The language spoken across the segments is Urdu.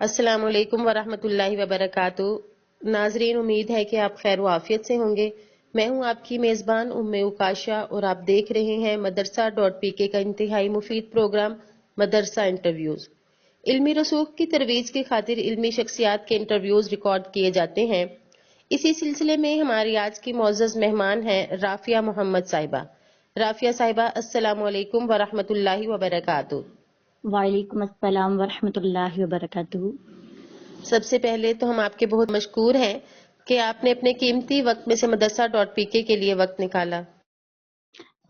السلام علیکم ورحمۃ اللہ وبرکاتہ۔ ناظرین، امید ہے کہ آپ خیر و عافیت سے ہوں گے۔ میں ہوں آپ کی میزبان اکاشا اور آپ دیکھ رہے ہیں مدرسہ.pk کا انتہائی مفید پروگرام مدرسہ انٹرویوز۔ علمی رسوخ کی ترویج کی خاطر علمی شخصیات کے انٹرویوز ریکارڈ کیے جاتے ہیں۔ اسی سلسلے میں ہماری آج کی معزز مہمان ہیں رافیہ محمد صاحبہ۔ رافیہ صاحبہ، السلام علیکم ورحمۃ اللہ وبرکاتہ۔ وعلیکم السلام ورحمۃ اللہ وبرکاتہ۔ سب سے پہلے تو ہم آپ کے بہت مشکور ہیں کہ آپ نے اپنے قیمتی وقت میں سے مدرسہ.pk کے لیے وقت نکالا۔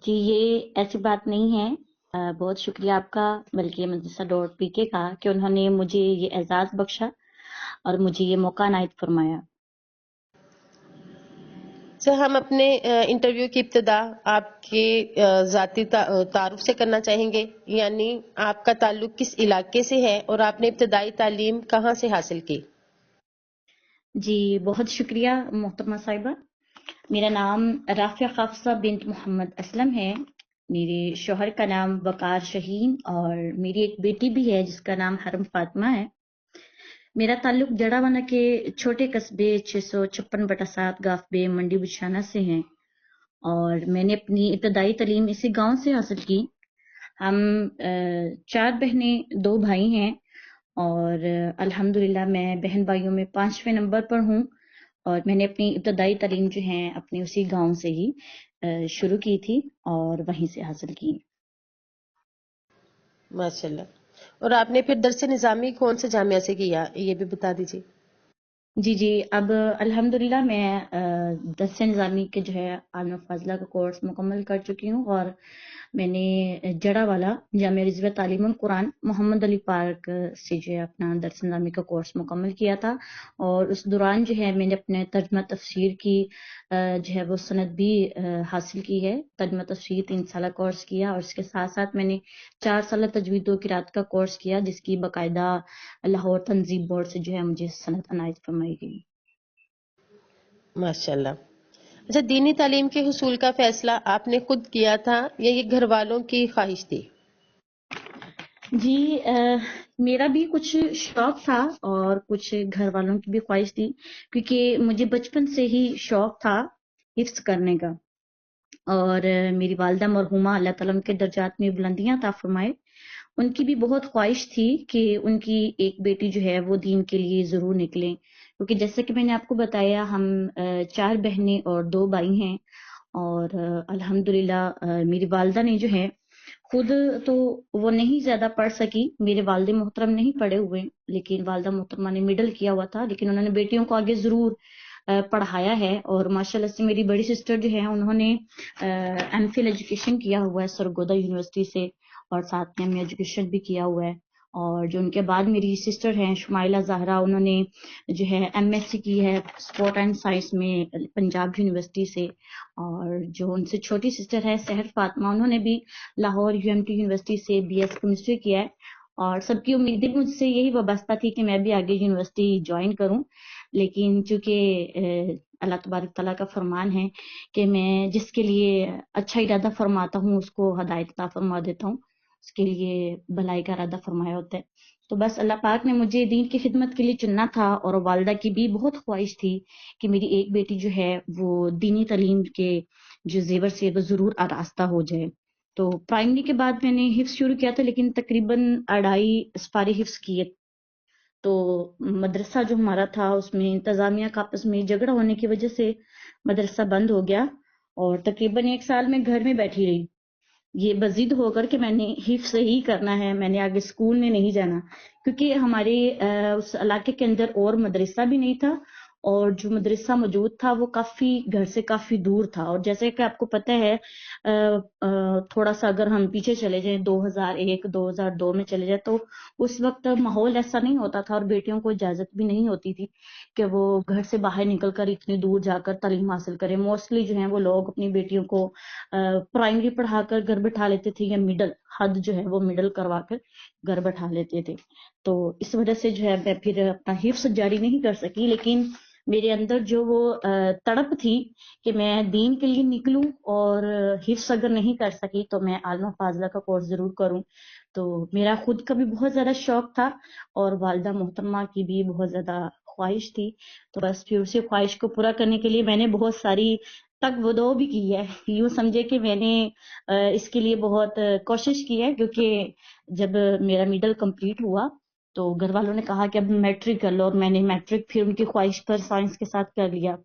جی، یہ ایسی بات نہیں ہے، بہت شکریہ آپ کا، بلکہ مدرسہ.pk کا کہ انہوں نے مجھے یہ اعزاز بخشا اور مجھے یہ موقع عنایت فرمایا۔ سر، ہم اپنے انٹرویو کی ابتدا آپ کے ذاتی تعارف سے کرنا چاہیں گے، یعنی آپ کا تعلق کس علاقے سے ہے اور آپ نے ابتدائی تعلیم کہاں سے حاصل کی؟ جی، بہت شکریہ محترمہ صاحبہ۔ میرا نام رافیہ حفصہ بنت محمد اسلم ہے۔ میرے شوہر کا نام وقار شہین اور میری ایک بیٹی بھی ہے جس کا نام حرم فاطمہ ہے۔ میرا تعلق جڑاوانہ کے چھوٹے قصبے 656/7 گاف بے منڈی بچھانہ سے ہیں اور میں نے اپنی ابتدائی تعلیم اسی گاؤں سے حاصل کی۔ ہم 4 بہنیں 2 بھائی ہیں اور الحمدللہ میں بہن بھائیوں میں 5ویں نمبر پر ہوں، اور میں نے اپنی ابتدائی تعلیم جو ہے اپنے اسی گاؤں سے ہی شروع کی تھی اور وہیں سے حاصل کی۔ ماشاءاللہ۔ اور آپ نے پھر درس نظامی کون سے جامعہ سے کیا، یہ بھی بتا دیجیے۔ جی، اب الحمدللہ میں درس نظامی کے جو ہے عالم فاضلہ کا کورس مکمل کر چکی ہوں، اور میں نے جڑا والا جامعہ رضویہ تعلیم القرآن محمد علی پارک سے جو ہے اپنا درس نظامی کا کورس مکمل کیا تھا، اور اس دوران جو ہے میں نے اپنے ترجمہ تفسیر کی جو ہے وہ سند بھی حاصل کی ہے۔ ترجمہ تفسیر 3 سالہ کورس کیا، اور اس کے ساتھ ساتھ میں نے 4 سالہ تجوید و قرات کا کورس کیا، جس کی باقاعدہ لاہور تنظیم بورڈ سے جو ہے مجھے سند عنایت فرمائی گئی۔ ماشاءاللہ۔ اچھا، دینی تعلیم کے حصول کا فیصلہ آپ نے خود کیا تھا یا یہ گھر والوں کی خواہش تھی؟ جی، میرا بھی کچھ شوق تھا اور کچھ گھر والوں کی بھی خواہش تھی، کیونکہ مجھے بچپن سے ہی شوق تھا حفظ کرنے کا، اور میری والدہ مرحومہ اللہ تعالیٰ ان کے درجات میں بلندیاں عطا فرمائے، ان کی بھی بہت خواہش تھی کہ ان کی ایک بیٹی جو ہے وہ دین کے لیے ضرور نکلیں، کیونکہ جیسے کہ میں نے آپ کو بتایا ہم 4 بہنیں اور 2 بھائی ہیں، اور الحمدللہ میری والدہ نے جو ہے خود تو وہ نہیں زیادہ پڑھ سکی، میرے والد محترم نہیں پڑھے ہوئے، لیکن والدہ محترمہ نے مڈل کیا ہوا تھا، لیکن انہوں نے بیٹیوں کو آگے ضرور پڑھایا ہے، اور ماشاءاللہ سے میری بڑی سسٹر جو ہے انہوں نے ایم فل ایجوکیشن کیا ہوا ہے سرگودا یونیورسٹی سے، اور ساتھ میں ایم ایجوکیشن بھی کیا ہوا ہے، اور جو ان کے بعد میری سسٹر ہیں شمائلہ زہرا، انہوں نے جو ہے ایم ایس سی کی ہے اسپورٹ اینڈ سائنس میں پنجاب یونیورسٹی سے، اور جو ان سے چھوٹی سسٹر ہے سحر فاطمہ، انہوں نے بھی لاہور UMT یونیورسٹی سے BS کیمسٹری کیا ہے، اور سب کی امیدیں مجھ سے یہی وابستہ تھی کہ میں بھی آگے یونیورسٹی جوائن کروں، لیکن چونکہ اللہ تبارک تعالیٰ کا فرمان ہے کہ میں جس کے لیے اچھا ارادہ فرماتا ہوں اس کو ہدایت عطا فرما دیتا ہوں، اس کے لیے بھلائی کا ارادہ فرمایا ہوتا ہے، تو بس اللہ پاک نے مجھے دین کی خدمت کے لیے چننا تھا، اور والدہ کی بھی بہت خواہش تھی کہ میری ایک بیٹی جو ہے وہ دینی تعلیم کے جو زیور سے وہ ضرور آراستہ ہو جائے۔ تو پرائمری کے بعد میں نے حفظ شروع کیا تھا، لیکن تقریباً 2.5 اسپارے حفظ کیے، تو مدرسہ جو ہمارا تھا اس میں انتظامیہ کا آپس میں جھگڑا ہونے کی وجہ سے مدرسہ بند ہو گیا، اور تقریباً 1 سال میں گھر میں بیٹھی رہی، یہ بضد ہو کر کہ میں نے حفظ ہی کرنا ہے، میں نے آگے اسکول میں نہیں جانا، کیونکہ ہمارے اس علاقے کے اندر اور مدرسہ بھی نہیں تھا، اور جو مدرسہ موجود تھا وہ کافی گھر سے کافی دور تھا، اور جیسے کہ آپ کو پتہ ہے تھوڑا سا اگر ہم پیچھے چلے جائیں 2001 2002 میں چلے جائیں تو اس وقت ماحول ایسا نہیں ہوتا تھا، اور بیٹیوں کو اجازت بھی نہیں ہوتی تھی کہ وہ گھر سے باہر نکل کر اتنی دور جا کر تعلیم حاصل کریں۔ موسٹلی جو ہیں وہ لوگ اپنی بیٹیوں کو پرائمری پڑھا کر گھر بٹھا لیتے تھے، یا مڈل حد جو ہے وہ مڈل کروا کر گھر بٹھا لیتے تھے، تو اس وجہ سے جو ہے میں پھر اپنا حفظ جاری نہیں کر سکی، لیکن میرے اندر جو وہ تڑپ تھی کہ میں دین کے لیے نکلوں، اور حفظ اگر نہیں کر سکی تو میں عالمہ فاضلہ کا کورس ضرور کروں، تو میرا خود کا بھی بہت زیادہ شوق تھا اور والدہ محترمہ کی بھی بہت زیادہ خواہش تھی. تو بس پھر اسی خواہش کو پورا کرنے کے لیے میں نے بہت ساری تگ و دو بھی کی ہے. یوں سمجھے کہ میں نے اس کے لیے بہت کوشش کی ہے، کیونکہ جب میرا میڈل کمپلیٹ ہوا تو گھر والوں نے کہا کہ اب میٹرک کر لو، اور میں نے میٹرک پھر ان کی خواہش پر سائنس کے ساتھ کر لیا.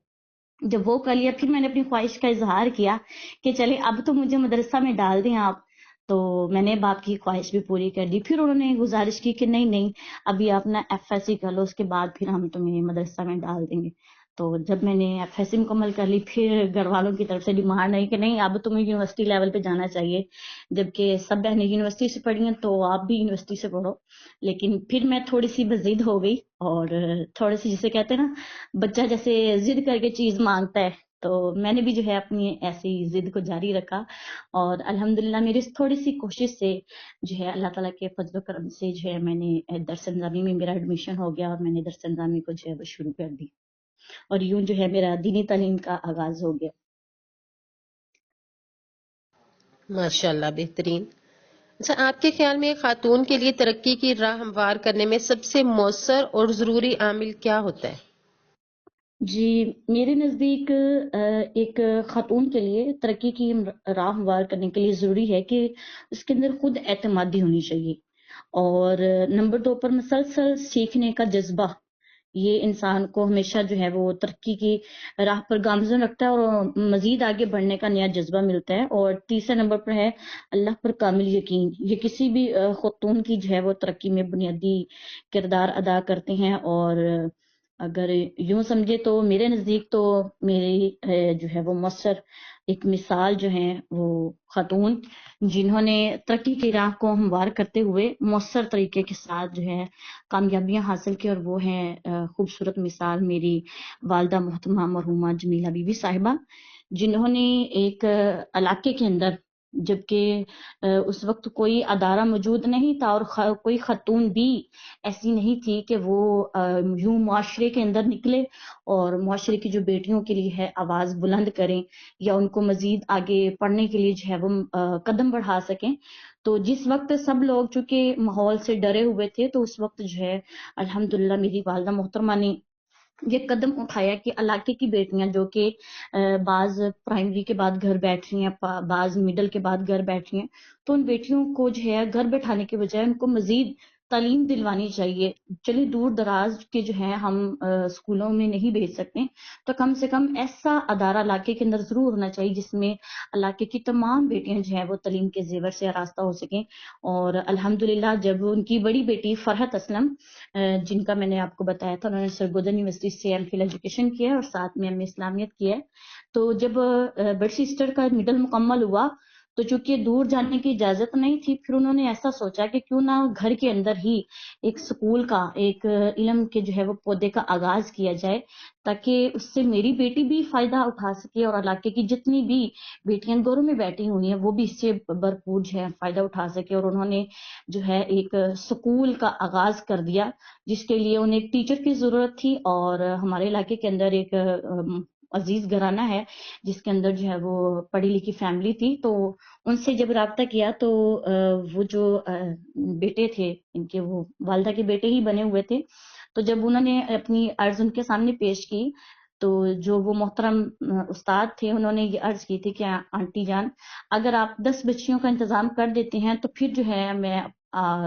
جب وہ کر لیا پھر میں نے اپنی خواہش کا اظہار کیا کہ چلے اب تو مجھے مدرسہ میں ڈال دیں آپ. تو میں نے باپ کی خواہش بھی پوری کر دی. پھر انہوں نے گزارش کی کہ نہیں نہیں، ابھی آپ نا ایف ایس سی کر لو، اس کے بعد پھر ہم تمہیں مدرسہ میں ڈال دیں گے. تو جب میں نے ایف ایس سی مکمل کر لی، پھر گھر والوں کی طرف سے ڈیمانڈ نہیں کہ نہیں اب تمہیں یونیورسٹی لیول پہ جانا چاہیے، جبکہ سب بہنیں یونیورسٹی سے پڑھی ہیں تو آپ بھی یونیورسٹی سے پڑھو. لیکن پھر میں تھوڑی سی بضد ہو گئی، اور تھوڑی سی جسے کہتے ہیں نا بچہ جیسے ضد کر کے چیز مانگتا ہے، تو میں نے بھی جو ہے اپنی ایسی ضد کو جاری رکھا. اور الحمدللہ میری اس تھوڑی سی کوشش سے جو ہے اللہ تعالیٰ کے فضل و کرم سے جو ہے میں نے درس نظامی میں میرا ایڈمیشن ہو گیا، اور میں نے درس نظامی کو جو ہے وہ شروع کر دی، اور یوں جو ہے میرا دینی تعلیم کا آغاز ہو گیا. ماشاءاللہ، بہترین. اچھا، آپ کے خیال میں خاتون کے لیے ترقی کی راہ ہموار کرنے میں سب سے مؤثر اور ضروری عامل کیا ہوتا ہے؟ جی، میرے نزدیک ایک خاتون کے لیے ترقی کی راہ ہموار کرنے کے لیے ضروری ہے کہ اس کے اندر خود اعتمادی ہونی چاہیے، اور نمبر 2 پر مسلسل سیکھنے کا جذبہ. یہ انسان کو ہمیشہ جو ہے وہ ترقی کی راہ پر گامزن رکھتا ہے اور مزید آگے بڑھنے کا نیا جذبہ ملتا ہے. اور تیسرے نمبر پر ہے اللہ پر کامل یقین. یہ کسی بھی خاتون کی جو ہے وہ ترقی میں بنیادی کردار ادا کرتے ہیں. اور اگر یوں سمجھے تو میرے نزدیک تو میری جو ہے وہ مؤثر ایک مثال جو ہیں وہ خاتون جنہوں نے ترقی کی راہ کو ہموار کرتے ہوئے مؤثر طریقے کے ساتھ جو ہے کامیابیاں حاصل کی، اور وہ ہیں خوبصورت مثال میری والدہ محترمہ مرحومہ جمیلہ بی بی صاحبہ، جنہوں نے ایک علاقے کے اندر، جبکہ اس وقت کوئی ادارہ موجود نہیں تھا اور کوئی خاتون بھی ایسی نہیں تھی کہ وہ یوں معاشرے کے اندر نکلے اور معاشرے کی جو بیٹیوں کے لیے ہے آواز بلند کریں یا ان کو مزید آگے پڑھنے کے لیے جو ہے وہ قدم بڑھا سکیں. تو جس وقت سب لوگ چونکہ ماحول سے ڈرے ہوئے تھے، تو اس وقت جو ہے الحمدللہ میری والدہ محترمہ نے یہ قدم اٹھایا کہ علاقے کی بیٹیاں جو کہ بعض پرائمری کے بعد گھر بیٹھ رہی ہیں، بعض مڈل کے بعد گھر بیٹھ رہی ہیں، تو ان بیٹیوں کو جو ہے گھر بیٹھانے کے بجائے ان کو مزید تعلیم دلوانی چاہیے. چلیے دور دراز کے جو ہے ہم اسکولوں میں نہیں بھیج سکتے، تو کم سے کم ایسا ادارہ علاقے کے اندر ضرور ہونا چاہیے جس میں علاقے کی تمام بیٹیاں جو ہیں وہ تعلیم کے زیور سے آراستہ ہو سکیں. اور الحمدللہ جب ان کی بڑی بیٹی فرحت اسلم، جن کا میں نے آپ کو بتایا تھا، انہوں نے سرگودن یونیورسٹی سے ایم فل ایجوکیشن کیا ہے اور ساتھ میں ایم اے اسلامیت کیا ہے، تو جب بڑی سسٹر کا مڈل مکمل ہوا تو چونکہ دور جانے کی اجازت نہیں تھی، پھر انہوں نے ایسا سوچا کہ کیوں نہ گھر کے اندر ہی ایک سکول کا، ایک علم کے جو ہے وہ پودے کا آغاز کیا جائے، تاکہ اس سے میری بیٹی بھی فائدہ اٹھا سکے اور علاقے کی جتنی بھی بیٹیاں گھروں میں بیٹھی ہوئی ہیں وہ بھی اس سے بھرپور جو ہے فائدہ اٹھا سکے. اور انہوں نے جو ہے ایک سکول کا آغاز کر دیا جس کے لیے انہیں ایک ٹیچر کی ضرورت تھی. اور ہمارے علاقے کے اندر ایک عزیز گھرانہ ہے جس کے اندر جو ہے وہ پڑھی لکھی فیملی تھی، تو ان سے جب رابطہ کیا تو وہ جو بیٹے تھے ان کے، وہ والدہ کے بیٹے ہی بنے ہوئے تھے، تو جب انہوں نے اپنی عرض ان کے سامنے پیش کی تو جو وہ محترم استاد تھے انہوں نے یہ عرض کی تھی کہ آنٹی جان، اگر آپ 10 بچیوں کا انتظام کر دیتے ہیں تو پھر جو ہے میں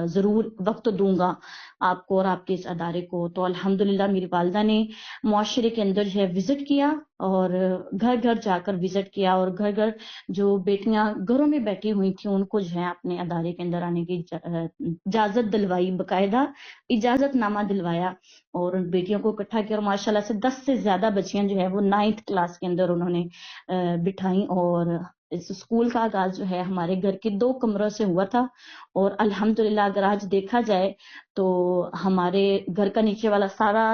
ضرور وقت دوں گا آپ کو اور آپ کے اس ادارے کو. تو الحمدللہ میری والدہ نے معاشرے کے اندر جو ہے وزٹ کیا اور گھر گھر جا کر وزٹ کیا، اور گھر گھر جو بیٹیاں گھروں میں بیٹھی ہوئی تھیں ان کو جو ہے اپنے ادارے کے اندر آنے کی اجازت دلوائی، باقاعدہ اجازت نامہ دلوایا اور ان بیٹیوں کو اکٹھا کیا، اور ماشاءاللہ سے 10 سے زیادہ بچیاں جو ہے وہ 9th کلاس کے اندر انہوں نے بٹھائیں. اور اس اسکول کا آغاز جو ہے ہمارے گھر کے 2 کمروں سے ہوا تھا، اور الحمدللہ اگر آج دیکھا جائے تو ہمارے گھر کا نیچے والا سارا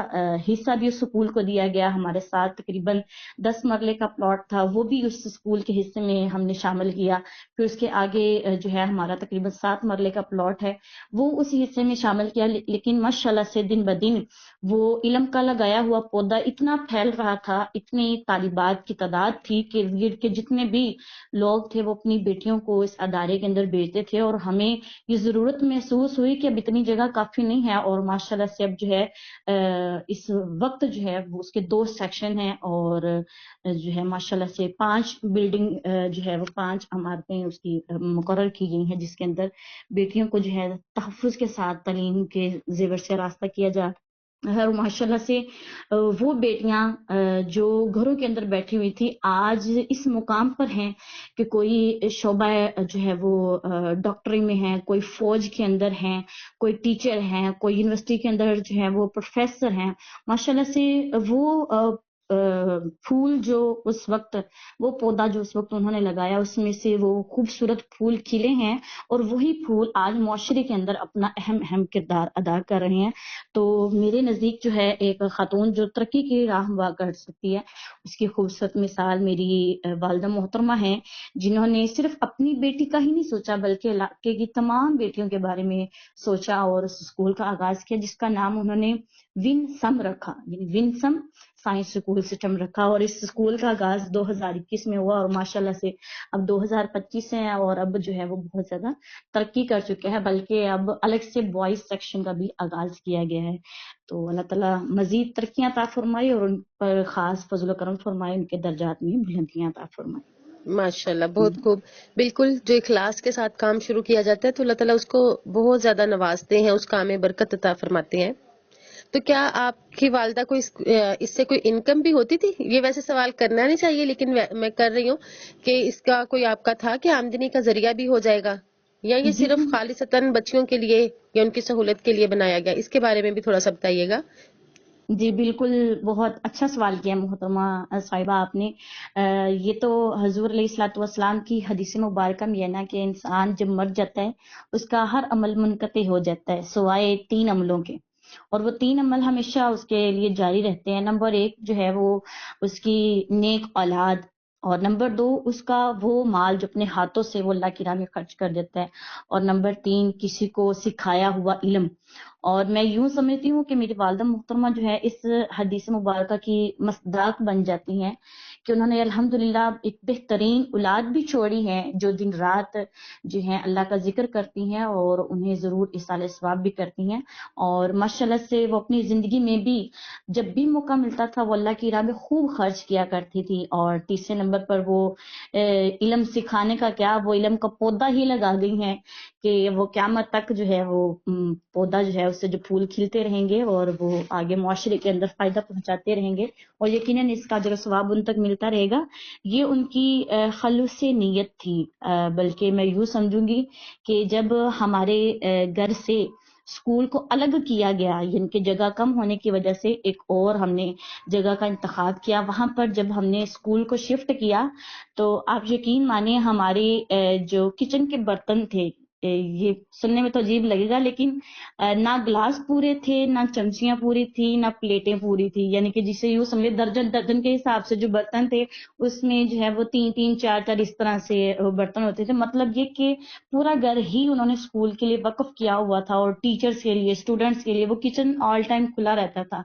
حصہ بھی اس اسکول کو دیا گیا. ہمارے ساتھ تقریباً 10 مرلے کا پلاٹ تھا, وہ بھی اس اسکول کے حصے میں ہم نے شامل کیا. پھر اس کے آگے جو ہے ہمارا تقریباً 7 مرلے کا پلاٹ ہے, وہ اسی حصے میں شامل کیا. لیکن ماشاءاللہ سے دن بدن وہ علم کا لگایا ہوا پودا اتنا پھیل رہا تھا, اتنی طالبات کی تعداد تھی کہ جتنے بھی لوگ تھے وہ اپنی بیٹیوں کو اس ادارے کے اندر بھیجتے تھے. اور ہمیں یہ ضرورت محسوس ہوئی کہ اب اتنی جگہ کافی نہیں ہے, اور ماشاءاللہ سے اب جو ہے اس وقت جو ہے وہ اس کے 2 سیکشن ہیں, اور جو ہے ماشاءاللہ سے 5 بلڈنگ جو ہے وہ 5 عمارتیں اس کی مقرر کی گئی ہیں, جس کے اندر بیٹیوں کو جو ہے تحفظ کے ساتھ تعلیم کے زیور سے راستہ کیا جا. اور ماشاءاللہ سے وہ بیٹیاں جو گھروں کے اندر بیٹھی ہوئی تھی آج اس مقام پر ہیں کہ کوئی شعبہ جو ہے وہ ڈاکٹری میں ہے, کوئی فوج کے اندر ہیں, کوئی ٹیچر ہیں, کوئی یونیورسٹی کے اندر جو ہے وہ پروفیسر ہیں. ماشاءاللہ سے وہ پھول جو اس وقت, وہ پودا جو اس وقت انہوں نے لگایا, اس میں سے وہ خوبصورت پھول کھلے ہیں, اور وہی پھول آج معاشرے کے اندر اپنا اہم کردار ادا کر رہے ہیں. تو میرے نزدیک جو ہے ایک خاتون جو ترقی کی راہ ہوا کر سکتی ہے, اس کی خوبصورت مثال میری والدہ محترمہ ہیں, جنہوں نے صرف اپنی بیٹی کا ہی نہیں سوچا بلکہ علاقے کی تمام بیٹیوں کے بارے میں سوچا, اور اس اسکول کا آغاز کیا جس کا نام انہوں نے ون سم رکھا, یعنی ون سم سائنس اسکول سسٹم رکھا. اور اس اسکول کا آغاز 2021 میں ہوا, اور ماشاءاللہ سے اب 2025 ہے, اور اب جو ہے وہ بہت زیادہ ترقی کر چکے ہیں, بلکہ اب الگ سے بوائز سیکشن کا بھی آغاز کیا گیا ہے. تو اللہ تعالیٰ مزید ترقیاں عطا فرمائے اور ان پر خاص فضل و کرم فرمائے, ان کے درجات میں بلندیاں عطا فرمائے. ماشاءاللہ, بہت خوب. بالکل, جو اخلاص کے ساتھ کام شروع کیا جاتا ہے تو اللہ تعالیٰ اس کو بہت زیادہ نوازتے ہیں, اس کام میں برکت عطا فرماتے ہیں. تو کیا آپ کی والدہ کو اس سے کوئی انکم بھی ہوتی تھی؟ یہ ویسے سوال کرنا نہیں چاہیے, لیکن میں کر رہی ہوں کہ اس کا کوئی آپ کا تھا کہ آمدنی کا ذریعہ بھی ہو جائے گا, یا یہ جی صرف خالصتاً بچیوں کے لیے یا ان کی سہولت کے لیے بنایا گیا؟ اس کے بارے میں بھی تھوڑا سا بتائیے گا. جی بالکل, بہت اچھا سوال کیا محترمہ صاحبہ آپ نے. یہ تو حضور علیہ الصلوۃ والسلام کی حدیث مبارکہ میں ہے نا کہ انسان جب مر جاتا ہے اس کا ہر عمل منقطع ہو جاتا ہے سوائے 3 عملوں کے, اور وہ 3 عمل ہمیشہ اس کے لیے جاری رہتے ہیں. نمبر 1 جو ہے وہ اس کی نیک اولاد, اور نمبر 2 اس کا وہ مال جو اپنے ہاتھوں سے وہ اللہ کی راہ میں خرچ کر دیتا ہے, اور نمبر 3 کسی کو سکھایا ہوا علم. اور میں یوں سمجھتی ہوں کہ میری والدہ محترمہ جو ہے اس حدیث مبارکہ کی مصداق بن جاتی ہیں کہ انہوں نے الحمدللہ ایک بہترین اولاد بھی چھوڑی ہے جو دن رات جو ہے اللہ کا ذکر کرتی ہیں, اور انہیں ضرور ایصال ثواب بھی کرتی ہیں. اور ماشاءاللہ سے وہ اپنی زندگی میں بھی جب بھی موقع ملتا تھا وہ اللہ کی راہ میں خوب خرچ کیا کرتی تھی. اور تیسرے نمبر پر وہ علم سکھانے کا کیا, وہ علم کا پودا ہی لگا گئی ہیں کہ وہ قیامت تک جو ہے وہ پودا جو ہے اس سے جو پھول کھلتے رہیں گے, اور وہ آگے معاشرے کے اندر فائدہ پہنچاتے رہیں گے, اور یقیناً اس کا جو ثواب ان تک ملتا رہے گا. یہ ان کی خلوص نیت تھی. بلکہ میں یوں سمجھوں گی کہ جب ہمارے گھر سے اسکول کو الگ کیا گیا, یعنی کہ جگہ کم ہونے کی وجہ سے ایک اور ہم نے جگہ کا انتخاب کیا, وہاں پر جب ہم نے اسکول کو شفٹ کیا تو آپ یقین مانیں ہمارے جو کچن کے برتن تھے, یہ سننے میں تو عجیب لگے گا لیکن نہ گلاس پورے تھے, نہ چمچیاں پوری تھی, نہ پلیٹیں پوری تھی. یعنی کہ جسے یوں سمجھے درجن کے حساب سے جو برتن تھے اس میں جو ہے وہ 3 4 اس طرح سے برتن ہوتے تھے. مطلب یہ کہ پورا گھر ہی انہوں نے اسکول کے لیے وقف کیا ہوا تھا, اور ٹیچرز کے لیے, اسٹوڈنٹس کے لیے وہ کچن آل ٹائم کھلا رہتا تھا,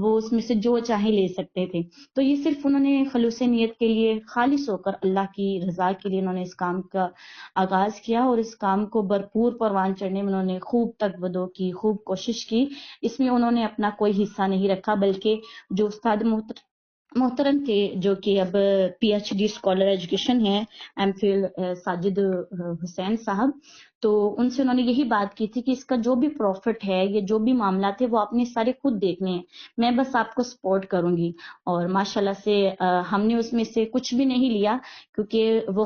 وہ اس میں سے جو چاہے لے سکتے تھے. تو یہ صرف انہوں نے خلوص نیت کے لیے خالص ہو کر اللہ کی رضا کے لیے انہوں نے اس کام کا آغاز کیا, اور اس کام کو بھرپور پروان چڑھنے میں انہوں نے خوب تگودو کی, خوب کوشش کی. اس میں انہوں نے اپنا کوئی حصہ نہیں رکھا, بلکہ جو استاد محترم تھے جو کہ اب P H D scholar education ہے, ایم فل ساجد حسین صاحب, تو ان سے انہوں نے یہی بات کی تھی کہ اس کا جو بھی پروفٹ ہے, یہ جو بھی معاملات ہے وہ آپ نے سارے خود دیکھنے ہیں, میں بس آپ کو سپورٹ کروں گی. اور ماشاءاللہ سے ہم نے اس میں سے کچھ بھی نہیں لیا, کیونکہ وہ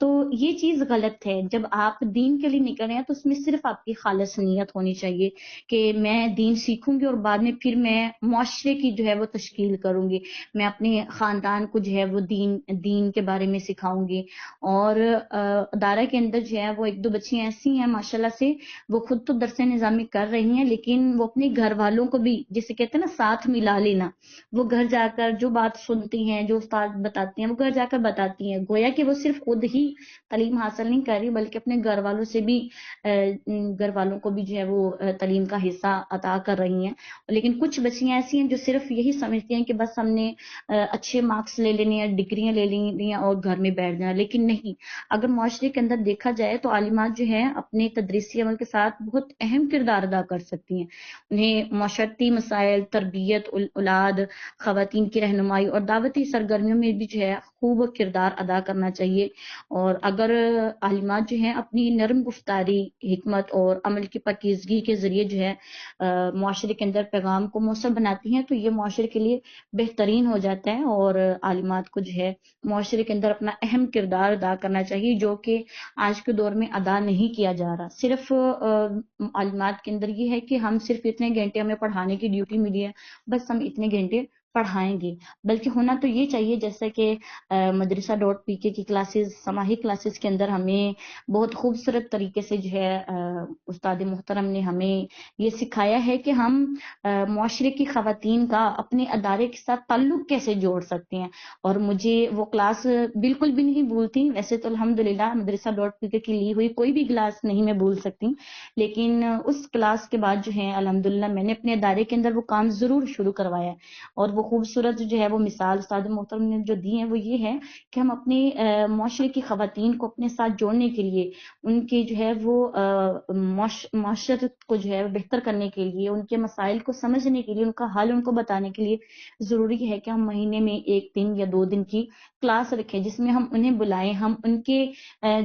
تو یہ چیز غلط ہے. جب آپ دین کے لیے نکل رہے ہیں تو اس میں صرف آپ کی خالص نیت ہونی چاہیے کہ میں دین سیکھوں گی اور بعد میں پھر میں معاشرے کی جو ہے وہ تشکیل کروں گی. میں اپنے خاندان کو جو ہے وہ دین کے بارے میں سکھاؤں گی. اور ادارہ کے اندر جو ہے وہ ایک دو بچیاں ایسی ہیں ماشاءاللہ سے، وہ خود تو درس نظامی کر رہی ہیں لیکن وہ اپنے گھر والوں کو بھی، جسے کہتے ہیں نا ساتھ ملا لینا، وہ گھر جا کر جو بات سنتی ہیں، جو استاد بتاتے ہیں، وہ گھر جا کر بتاتی ہیں. گویا کہ وہ صرف خود ہی تعلیم حاصل نہیں کر رہی بلکہ اپنے گھر والوں سے بھی گھر والوں کو بھی جو ہے وہ تعلیم کا حصہ عطا کر رہی ہیں. لیکن کچھ بچیاں ایسی ہیں جو صرف یہی سمجھتی ہیں کہ بس ہم نے اچھے مارکس لے لینے ہیں، ڈگریاں لے لینی ہیں اور گھر میں بیٹھ جانا. لیکن نہیں، اگر معاشرے کے اندر دیکھا جائے تو عالمات جو ہیں اپنے تدریسی عمل کے ساتھ بہت اہم کردار ادا کر سکتی ہیں. انہیں معاشرتی مسائل، تربیت اولاد، خواتین کی رہنمائی اور دعوتی سرگرمیوں میں بھی جو ہے خوب کردار ادا کرنا چاہیے. اور اگر عالمات جو ہیں اپنی نرم گفتاری، حکمت اور عمل کی پاکیزگی کے ذریعے جو ہے معاشرے کے اندر پیغام کو موثر بناتی ہیں تو یہ معاشرے کے لیے بہترین ہو جاتا ہے. اور عالمات کو جو ہے معاشرے کے اندر اپنا اہم کردار ادا کرنا چاہیے جو کہ آج کے دور میں ادا نہیں کیا جا رہا. صرف عالمات کے اندر یہ ہے کہ ہم صرف اتنے گھنٹے ہمیں پڑھانے کی ڈیوٹی ملی ہے، بس ہم اتنے گھنٹے پڑھائیں گے. بلکہ ہونا تو یہ چاہیے جیسا کہ مدرسہ ڈاٹ پی کے کی کلاسز، سماحی کلاسز کے اندر ہمیں بہت خوبصورت طریقے سے جو ہے استاد محترم نے ہمیں یہ سکھایا ہے کہ ہم معاشرے کی خواتین کا اپنے ادارے کے ساتھ تعلق کیسے جوڑ سکتے ہیں. اور مجھے وہ کلاس بالکل بھی نہیں بھولتی. ویسے تو الحمدللہ مدرسہ ڈاٹ پی کے کی لی ہوئی کوئی بھی کلاس نہیں میں بھول سکتی، لیکن اس کلاس کے بعد جو ہے الحمدللہ میں نے اپنے ادارے کے اندر وہ کام ضرور شروع کروایا. اور وہ خوبصورت جو ہے وہ مثال استاد محترم نے جو دی ہے وہ یہ ہے کہ ہم اپنے معاشرے کی خواتین کو اپنے ساتھ جوڑنے کے لیے، ان کی جو ہے وہ معاشرت کو جو ہے بہتر کرنے کے لیے، ان کے مسائل کو سمجھنے کے لیے، ان کا حل ان کو بتانے کے لیے ضروری ہے کہ ہم مہینے میں 1 دن یا 2 دن کی کلاس رکھیں جس میں ہم انہیں بلائیں، ہم ان کے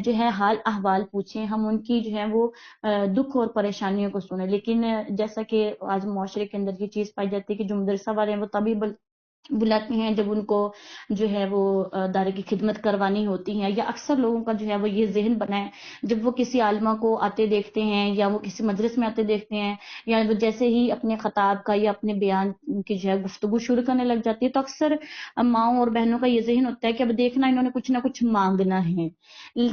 جو ہے حال احوال پوچھیں، ہم ان کی جو ہے وہ دکھ اور پریشانیوں کو سنیں. لیکن جیسا کہ آج معاشرے کے اندر یہ چیز پائی جاتی ہے کہ جو مدرسہ والے ہیں وہ تبھی بلاتے ہیں جب ان کو جو ہے وہ ادارے کی خدمت کروانی ہوتی ہے. یا اکثر لوگوں کا جو ہے وہ یہ ذہن بنا ہے جب وہ کسی عالمہ کو آتے دیکھتے ہیں یا وہ کسی مجلس میں آتے دیکھتے ہیں یا وہ جیسے ہی اپنے خطاب کا یا اپنے بیان کی جو ہے گفتگو شروع کرنے لگ جاتی ہے تو اکثر ماؤں اور بہنوں کا یہ ذہن ہوتا ہے کہ اب دیکھنا انہوں نے کچھ نہ کچھ مانگنا ہے.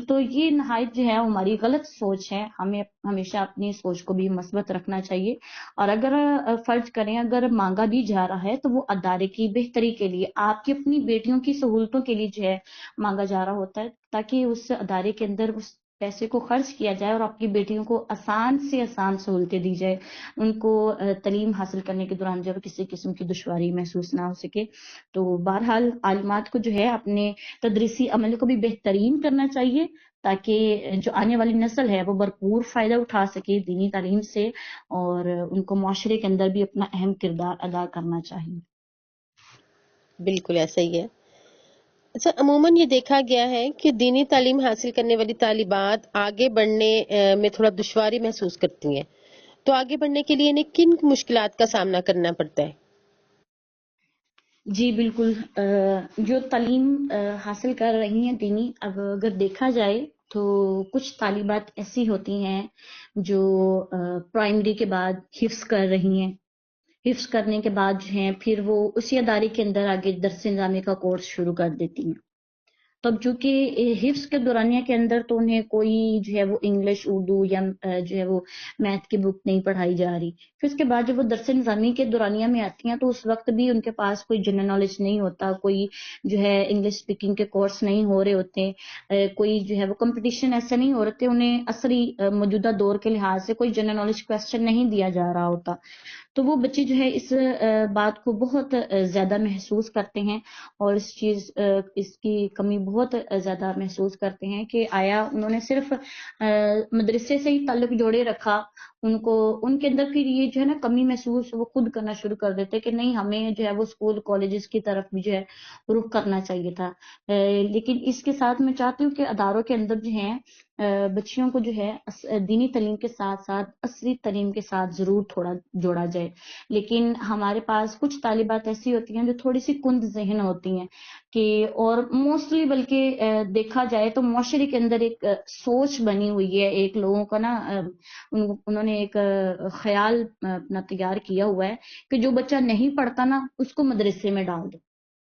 تو یہ نہایت جو ہے ہماری غلط سوچ ہے. ہمیں ہمیشہ اپنی سوچ کو بھی مثبت رکھنا چاہیے. اور اگر فرض کریں اگر مانگا بھی جا رہا ہے تو وہ ادارے کی بہتری کے لیے، آپ کی اپنی بیٹیوں کی سہولتوں کے لیے جو ہے مانگا جا رہا ہوتا ہے تاکہ اس ادارے کے اندر اس پیسے کو خرچ کیا جائے اور آپ کی بیٹیوں کو آسان سے آسان سہولتیں دی جائے، ان کو تعلیم حاصل کرنے کے دوران جب کسی قسم کی دشواری محسوس نہ ہو سکے. تو بہرحال عالمات کو جو ہے اپنے تدریسی عمل کو بھی بہترین کرنا چاہیے تاکہ جو آنے والی نسل ہے وہ بھرپور فائدہ اٹھا سکے دینی تعلیم سے، اور ان کو معاشرے کے اندر بھی اپنا اہم کردار ادا کرنا چاہیے. بالکل ایسا ہی ہے. اچھا، عموماً یہ دیکھا گیا ہے کہ دینی تعلیم حاصل کرنے والی طالبات آگے بڑھنے میں تھوڑا دشواری محسوس کرتی ہیں، تو آگے بڑھنے کے لیے انہیں کن مشکلات کا سامنا کرنا پڑتا ہے؟ جی بالکل. جو تعلیم حاصل کر رہی ہیں دینی، اب اگر دیکھا جائے تو کچھ طالبات ایسی ہوتی ہیں جو پرائمری کے بعد حفظ کر رہی ہیں. حفظ کرنے کے بعد جو ہیں پھر وہ اسی ادارے کے اندر آگے درس نظامی کا کورس شروع کر دیتی ہیں. تب چونکہ حفظ کے دورانیہ کے اندر تو انہیں کوئی جو ہے وہ انگلش، اردو یا جو ہے وہ میتھ کی بک نہیں پڑھائی جا رہی. پھر اس کے بعد جب وہ درس نظامی کے دورانیہ میں آتی ہیں تو اس وقت بھی ان کے پاس کوئی جنرل نالج نہیں ہوتا، کوئی جو ہے انگلش اسپیکنگ کے کورس نہیں ہو رہے ہوتے، کوئی جو ہے وہ کمپٹیشن ایسے نہیں ہو رہے تھے، انہیں عصری موجودہ دور کے لحاظ سے کوئی جنرل نالج کویسچن نہیں دیا جا رہا ہوتا. تو وہ بچے جو ہے اس بات کو بہت زیادہ محسوس کرتے ہیں اور اس کی کمی بہت زیادہ محسوس کرتے ہیں کہ آیا انہوں نے صرف مدرسے سے ہی تعلق جوڑے رکھا ان کے اندر پھر یہ جو ہے نا کمی محسوس وہ خود کرنا شروع کر دیتے کہ نہیں ہمیں جو ہے وہ اسکول کالجز کی طرف بھی جو ہے رخ کرنا چاہیے تھا. لیکن اس کے ساتھ میں چاہتی ہوں کہ اداروں کے اندر جو ہے بچیوں کو جو ہے دینی تعلیم کے ساتھ ساتھ عصری تعلیم کے ساتھ ضرور تھوڑا جوڑا جائے. لیکن ہمارے پاس کچھ طالبات ایسی ہوتی ہیں جو تھوڑی سی کند ذہن ہوتی ہیں کہ اور موسٹلی بلکہ دیکھا جائے تو معاشرے کے اندر ایک سوچ بنی ہوئی ہے ایک لوگوں کا نا انہوں نے ایک خیال اپنا تیار کیا ہوا ہے کہ جو بچہ نہیں پڑھتا نا اس کو مدرسے میں ڈال دو.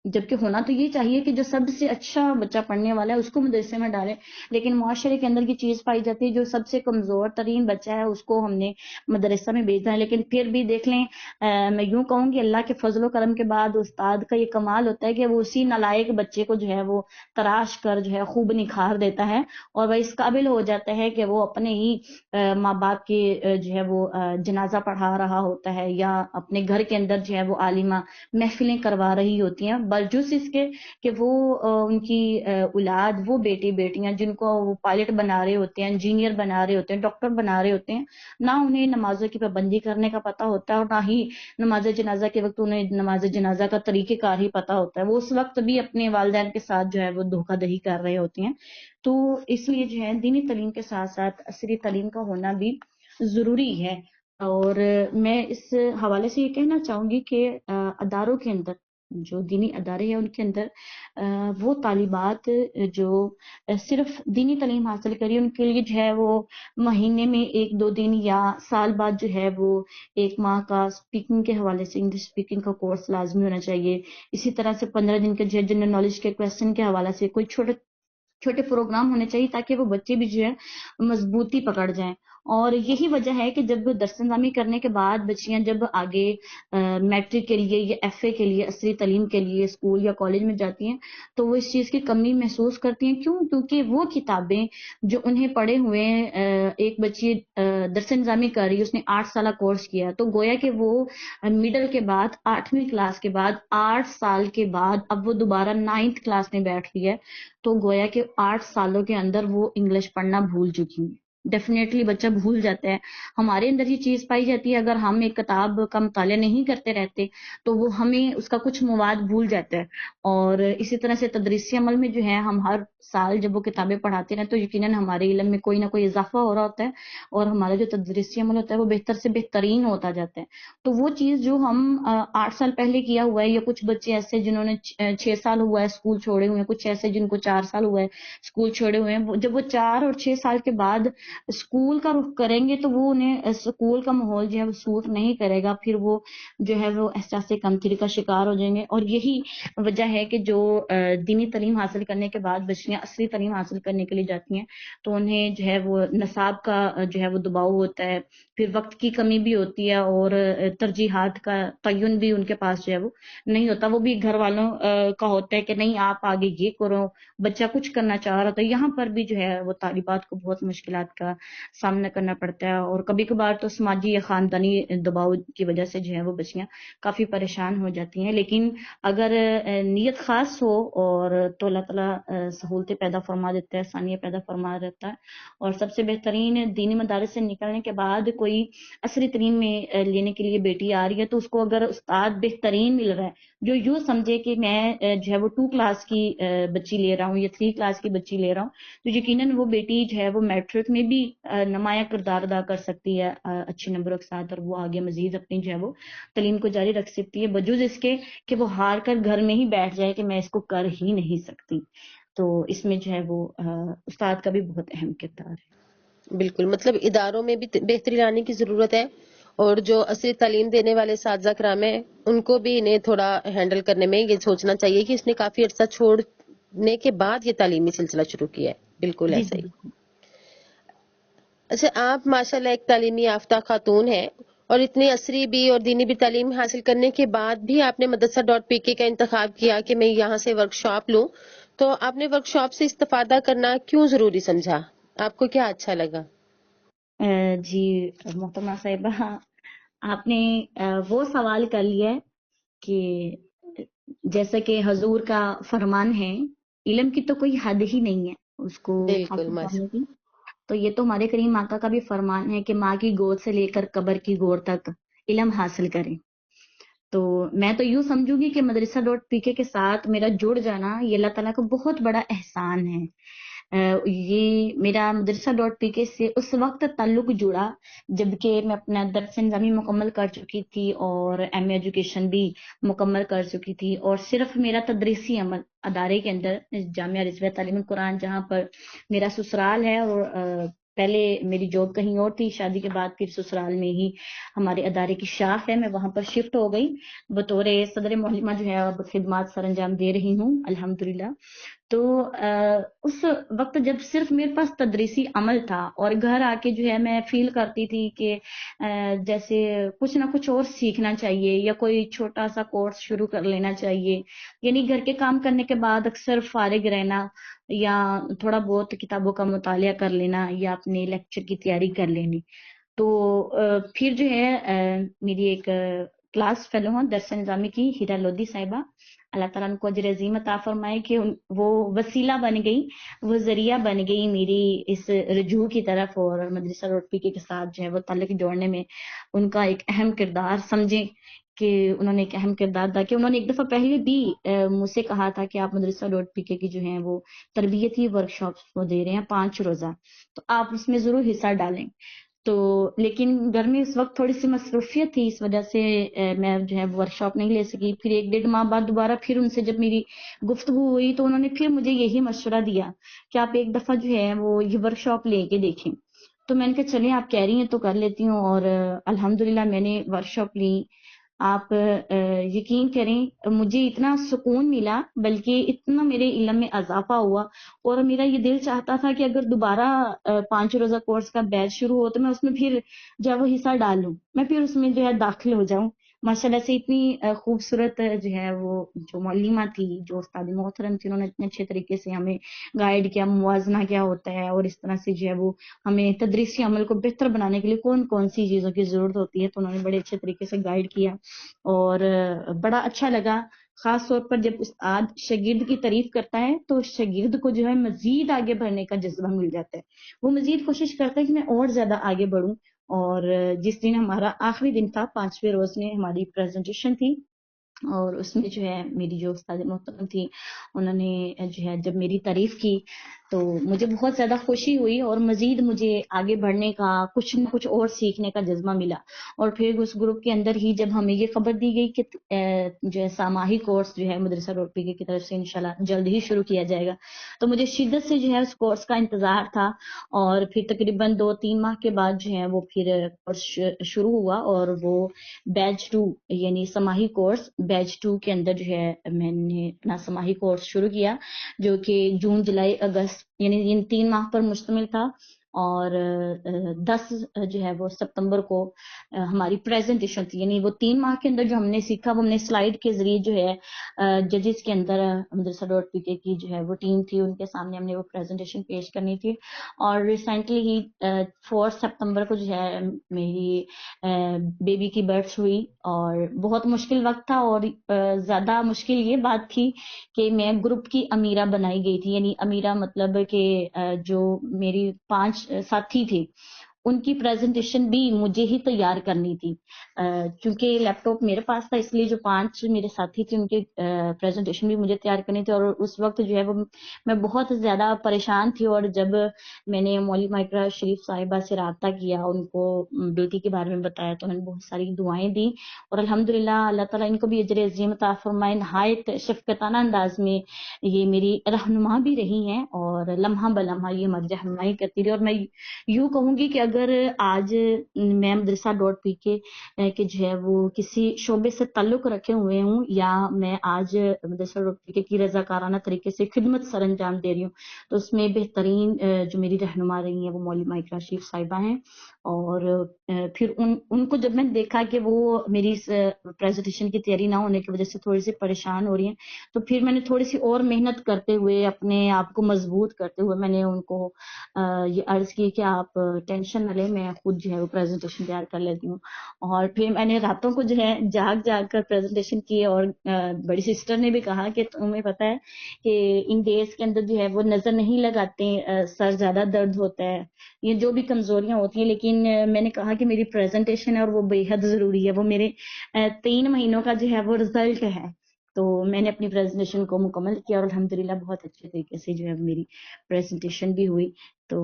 جبکہ ہونا تو یہ چاہیے کہ جو سب سے اچھا بچہ پڑھنے والا ہے اس کو مدرسے میں ڈالیں. لیکن معاشرے کے اندر یہ چیز پائی جاتی ہے جو سب سے کمزور ترین بچہ ہے اس کو ہم نے مدرسہ میں بھیجنا ہے. لیکن پھر بھی دیکھ لیں میں یوں کہوں گی اللہ کے فضل و کرم کے بعد استاد کا یہ کمال ہوتا ہے کہ وہ اسی نالائق بچے کو جو ہے وہ تراش کر جو ہے خوب نکھار دیتا ہے اور وہ اس قابل ہو جاتا ہے کہ وہ اپنے ہی ماں باپ کے جو ہے وہ جنازہ پڑھا رہا ہوتا ہے یا اپنے گھر کے اندر جو ہے وہ عالمہ محفلیں کروا رہی ہوتی ہیں برجس اس کے کہ وہ ان کی اولاد وہ بیٹی بیٹیاں جن کو وہ پائلٹ بنا رہے ہوتے ہیں انجینئر بنا رہے ہوتے ہیں ڈاکٹر بنا رہے ہوتے ہیں نہ انہیں نمازوں کی پابندی کرنے کا پتہ ہوتا ہے اور نہ ہی نماز جنازہ کے وقت انہیں نماز جنازہ کا طریقہ کار ہی پتہ ہوتا ہے. وہ اس وقت بھی اپنے والدین کے ساتھ جو ہے وہ دھوکہ دہی کر رہے ہوتے ہیں. تو اس لیے جو ہے دینی تعلیم کے ساتھ ساتھ عصری تعلیم کا ہونا بھی ضروری ہے. اور میں اس حوالے سے یہ کہنا چاہوں گی کہ اداروں کے اندر جو دینی ادارے ہیں ان کے اندر وہ طالبات جو صرف دینی تعلیم حاصل کری ان کے لیے جو ہے وہ مہینے میں 1-2 دن یا سال بعد جو ہے وہ 1 ماہ کا اسپیکنگ کے حوالے سے انگلش اسپیکنگ کا کورس لازمی ہونا چاہیے. اسی طرح سے 15 دن کے جو ہے جنرل نالج کے کویسچن کے حوالے سے کوئی چھوٹے چھوٹے پروگرام ہونے چاہیے تاکہ وہ بچے بھی جو ہے مضبوطی پکڑ جائیں. اور یہی وجہ ہے کہ جب درس نظامی کرنے کے بعد بچیاں جب آگے میٹرک کے لیے یا ایف اے کے لیے عصری تعلیم کے لیے اسکول یا کالج میں جاتی ہیں تو وہ اس چیز کی کمی محسوس کرتی ہیں. کیوں؟ کیونکہ وہ کتابیں جو انہیں پڑھے ہوئے ایک بچی درس نظامی کر رہی ہے اس نے 8 سالہ کورس کیا تو گویا کہ وہ مڈل کے بعد 8ویں کلاس کے بعد 8 سال کے بعد اب وہ دوبارہ 9th کلاس میں بیٹھ رہی ہے تو گویا کہ 8 سالوں کے اندر وہ انگلش پڑھنا بھول چکی ہیں. ڈیفینیٹلی بچہ بھول جاتا ہے. ہمارے اندر یہ چیز پائی جاتی ہے اگر ہم ایک کتاب کا مطالعہ نہیں کرتے رہتے تو وہ ہمیں اس کا کچھ مواد بھول جاتا ہے. اور اسی طرح سے تدریسی عمل میں جو ہے ہم ہر سال جب وہ کتابیں پڑھاتے ہیں تو یقیناً ہمارے علم میں کوئی نہ کوئی اضافہ ہو رہا ہوتا ہے اور ہمارا جو تدریسی عمل ہوتا ہے وہ بہتر سے بہترین ہوتا جاتا ہے. تو وہ چیز جو ہم 8 سال پہلے کیا ہوا ہے یا کچھ بچے ایسے جنہوں نے 6 سال ہوا ہے اسکول چھوڑے ہوئے ہیں کچھ ایسے جن کو 4 سال ہوا ہے اسکول چھوڑے ہوئے ہیں جب وہ 4 اور 6 سال کے بعد اسکول کا رخ کریں گے تو وہ انہیں اسکول کا ماحول جو ہے وہ سوٹ نہیں کرے گا. پھر وہ جو ہے وہ احساس کمتری کا شکار ہو جائیں گے. اور یہی وجہ ہے کہ جو دینی تعلیم حاصل کرنے کے بعد بچیاں عصری تعلیم حاصل کرنے کے لیے جاتی ہیں تو انہیں جو ہے وہ نصاب کا جو ہے وہ دباؤ ہوتا ہے پھر وقت کی کمی بھی ہوتی ہے اور ترجیحات کا تعین بھی ان کے پاس جو ہے وہ نہیں ہوتا. وہ بھی گھر والوں کا ہوتا ہے کہ نہیں آپ آگے یہ کرو بچہ کچھ کرنا چاہ رہا. تو یہاں پر بھی جو ہے وہ طالبات کو بہت مشکلات کا سامنا کرنا پڑتا ہے اور کبھی کبھار تو سماجی یا خاندانی دباؤ کی وجہ سے جو ہے وہ بچیاں کافی پریشان ہو جاتی ہیں. لیکن اگر نیت خاص ہو اور تو اللہ تعالیٰ سہولتیں پیدا فرما دیتا ہے آسانیاں پیدا فرما دیتا ہے. اور سب سے بہترین دینی مدارس سے نکلنے کے بعد کوئی عصری تعلیم میں لینے کے لیے بیٹی آ رہی ہے تو اس کو اگر استاد بہترین مل رہا ہے جو یوں سمجھے کہ میں جو ہے وہ 2 کلاس کی بچی لے رہا ہوں یا 3 کلاس کی بچی لے رہا ہوں تو یقیناً وہ بیٹی جو ہے وہ میٹرک میں بھی نمایاں کردار ادا کر سکتی ہے اچھے نمبروں کے ساتھ اور وہ آگے مزید اپنی جو ہے وہ تعلیم کو جاری رکھ سکتی ہے بجوز اس کے کہ وہ ہار کر گھر میں ہی بیٹھ جائے کہ میں اس کو کر ہی نہیں سکتی. تو اس میں جو ہے وہ استاد کا بھی بہت اہم کردار ہے. بالکل، مطلب اداروں میں بھی بہتری لانے کی ضرورت ہے اور جو عصری تعلیم دینے والے اساتذہ کرام ہیں ان کو بھی انہیں تھوڑا ہینڈل کرنے میں یہ سوچنا چاہیے کہ اس نے کافی عرصہ چھوڑنے کے بعد یہ تعلیمی سلسلہ شروع کیا ہے. بالکل جی ایسا جی ہی. اچھا، آپ ماشاءاللہ ایک تعلیمی یافتہ خاتون ہیں اور اتنی عصری بھی اور دینی بھی تعلیم حاصل کرنے کے بعد بھی آپ نے مدرسہ ڈاٹ پی کے کا انتخاب کیا کہ میں یہاں سے ورک شاپ لوں. تو آپ نے ورک شاپ سے استفادہ کرنا کیوں ضروری سمجھا؟ آپ کو کیا اچھا لگا؟ جی محترمہ صاحبہ آپ نے وہ سوال کر لیا ہے کہ جیسا کہ حضور کا فرمان ہے علم کی تو کوئی حد ہی نہیں ہے اس کو بالکل حاصل ماشاء کرنے کی. تو یہ تو ہمارے کریم آقا کا بھی فرمان ہے کہ ماں کی گود سے لے کر قبر کی گور تک علم حاصل کریں. تو میں تو یوں سمجھوں گی کہ مدرسہ ڈاٹ پی کے ساتھ میرا جڑ جانا یہ اللہ تعالیٰ کا بہت بڑا احسان ہے. یہ میرا مدرسہ ڈاٹ پی کے سے اس وقت تعلق جڑا جبکہ میں اپنا درس نظامی مکمل کر چکی تھی اور ایم اے ایجوکیشن بھی مکمل کر چکی تھی، اور صرف میرا تدریسی عمل ادارے کے اندر جامعہ رضویہ تعلیم القرآن جہاں پر میرا سسرال ہے، اور پہلے میری جاب کہیں اور تھی، شادی کے بعد پھر سسرال میں ہی ہمارے ادارے کی شاخ ہے، میں وہاں پر شفٹ ہو گئی بطور صدر معلمہ جو ہے اب خدمات سر انجام دے رہی ہوں الحمدللہ. تو اس وقت جب صرف میرے پاس تدریسی عمل تھا اور گھر آ کے جو ہے میں فیل کرتی تھی کہ جیسے کچھ نہ کچھ اور سیکھنا چاہیے یا کوئی چھوٹا سا کورس شروع کر لینا چاہیے، یعنی گھر کے کام کرنے کے بعد اکثر فارغ رہنا یا تھوڑا بہت کتابوں کا مطالعہ کر لینا یا اپنے لیکچر کی تیاری کر لینی. تو پھر جو ہے میری ایک کلاس فیلو ہوں درس نظامی کی ہیرا لودھی صاحبہ، اللہ تعالیٰ ان کو اجر عظیم عطا فرمائے کہ وہ وسیلہ بن گئی، وہ ذریعہ بن گئی میری اس رجوع کی طرف، اور مدرسہ ڈاٹ پی کے ساتھ جو ہے وہ تعلق جوڑنے میں ان کا ایک اہم کردار سمجھیں کہ انہوں نے ایک اہم کردار ادا کیا. انہوں نے ایک دفعہ پہلے بھی مجھ سے کہا تھا کہ آپ مدرسہ ڈاٹ پی کے کی جو ہیں وہ تربیتی ورکشاپس وہ دے رہے ہیں 5 روزہ، تو آپ اس میں ضرور حصہ ڈالیں. تو لیکن گھر میں اس وقت تھوڑی سی مصروفیت تھی، اس وجہ سے میں جو ہے ورکشاپ نہیں لے سکی. پھر 1-1.5 ماہ بعد دوبارہ پھر ان سے جب میری گفتگو ہوئی تو انہوں نے پھر مجھے یہی مشورہ دیا کہ آپ ایک دفعہ جو ہے وہ یہ ورکشاپ لے کے دیکھیں. تو میں نے کہا چلیں آپ کہہ رہی ہیں تو کر لیتی ہوں، اور الحمدللہ میں نے ورکشاپ لی. آپ یقین کریں مجھے اتنا سکون ملا، بلکہ اتنا میرے علم میں اضافہ ہوا، اور میرا یہ دل چاہتا تھا کہ اگر دوبارہ 5 روزہ کورس کا بیچ شروع ہو تو میں اس میں پھر جو ہے وہ حصہ ڈال لوں، میں پھر اس میں جو ہے داخل ہو جاؤں. ماشاءاللہ سے اتنی خوبصورت جو ہے وہ جو معلمہ تھی، جو استاد محترم تھی، انہوں نے اتنے اچھے طریقے سے ہمیں گائیڈ کیا، موازنہ کیا ہوتا ہے اور اس طرح سے جو ہے وہ ہمیں تدریسی عمل کو بہتر بنانے کے لیے کون کون سی چیزوں کی ضرورت ہوتی ہے، تو انہوں نے بڑے اچھے طریقے سے گائیڈ کیا اور بڑا اچھا لگا. خاص طور پر جب استاد شاگرد کی تعریف کرتا ہے تو شاگرد کو جو ہے مزید آگے بڑھنے کا جذبہ مل جاتا ہے، وہ مزید کوشش کرتا ہے کہ میں اور زیادہ آگے بڑھوں. اور جس دن ہمارا آخری دن تھا 5ویں روز میں ہماری پریزنٹیشن تھی، اور اس میں جو ہے میری جو استاد محترم تھی انہوں نے جو ہے جب میری تعریف کی تو مجھے بہت زیادہ خوشی ہوئی، اور مزید مجھے آگے بڑھنے کا کچھ نہ کچھ اور سیکھنے کا جذبہ ملا. اور پھر اس گروپ کے اندر ہی جب ہمیں یہ خبر دی گئی کہ جو ہے ساماہی کورس جو ہے مدرسہ ڈاٹ پی کے کی طرف سے انشاءاللہ جلد ہی شروع کیا جائے گا، تو مجھے شدت سے جو ہے اس کورس کا انتظار تھا. اور پھر تقریباً 2-3 ماہ کے بعد جو ہے وہ پھر کورس شروع ہوا، اور وہ بیچ 2 یعنی سماہی کورس بیچ 2 کے اندر جو ہے میں نے اپنا سماہی کورس شروع کیا، جو کہ جون جولائی اگست یعنی ان 3 ماہ پر مشتمل تھا. اور 10 جو ہے وہ ستمبر کو ہماری پریزنٹیشن تھی، یعنی وہ 3 ماہ کے اندر جو ہم نے سیکھا وہ ہم نے سلائیڈ کے ذریعے جو ہے ججز کے اندر مدرسہ ڈاٹ پی کے کی جو ہے وہ ٹیم تھی ان کے سامنے ہم نے وہ پریزنٹیشن پیش کرنی تھی. اور ریسنٹلی ہی 4 ستمبر کو جو ہے میری بیبی کی برتھ ہوئی، اور بہت مشکل وقت تھا، اور زیادہ مشکل یہ بات تھی کہ میں گروپ کی امیرہ بنائی گئی تھی. یعنی امیرہ مطلب کہ جو میری 5 ساتھی تھے ان کی پریزنٹیشن بھی مجھے ہی تیار کرنی تھی، کیونکہ لیپ ٹاپ میرے پاس تھا، اس لیے جو 5 میرے ساتھی تھے ان کی پریزنٹیشن بھی مجھے تیار کرنی تھی. اور اس وقت جو ہے وہ میں بہت زیادہ پریشان تھی، اور جب میں نے معلمہ اقرا شریف صاحبہ سے رابطہ کیا، ان کو بیٹی کے بارے میں بتایا تو انہوں نے بہت ساری دعائیں دی، اور الحمدللہ اللہ تعالیٰ ان کو بھی اجر عظیم عطا فرمائے. نہایت شفقتانہ انداز میں یہ میری رہنما بھی رہی ہیں، اور لمحہ بلمحہ یہ ہماری رہنمائی کرتی رہی. اور میں یوں کہوں گی کہ اگر آج میں مدرسہ ڈاٹ پی کے جو ہے وہ کسی شعبے سے تعلق رکھے ہوئے ہوں، یا میں آج مدرسہ ڈاٹ پی کے کی رضاکارانہ طریقے سے خدمت سر انجام دے رہی ہوں، تو اس میں بہترین جو میری رہنما رہی ہیں وہ معلمہ اقرا شریف صاحبہ ہیں. اور پھر ان کو جب میں نے دیکھا کہ وہ میری اس پریزنٹیشن کی تیاری نہ ہونے کی وجہ سے تھوڑی سی پریشان ہو رہی ہیں، تو پھر میں نے تھوڑی سی اور محنت کرتے ہوئے اپنے آپ کو مضبوط کرتے ہوئے میں نے ان کو یہ عرض کی کہ آپ ٹینشن نہ لیں، میں خود جو ہے وہ پریزنٹیشن تیار کر لیتی ہوں. اور پھر میں نے راتوں کو جو ہے جاگ جاگ کر پریزنٹیشن کی. اور بڑی سسٹر نے بھی کہا کہ تمہیں پتہ ہے کہ ان ڈیز کے اندر جو ہے وہ نظر نہیں لگاتے، سر زیادہ درد ہوتا ہے، یہ جو بھی کمزوریاں ہوتی ہیں، لیکن میں نے کہا کہ میری پریزنٹیشن ہے اور وہ بے حد ضروری ہے، وہ میرے 3 مہینوں کا جو ہے وہ رزلٹ ہے. تو میں نے اپنی پریزنٹیشن کو مکمل کیا اور الحمدللہ بہت اچھے طریقے سے جو ہے میری پریزنٹیشن بھی ہوئی. تو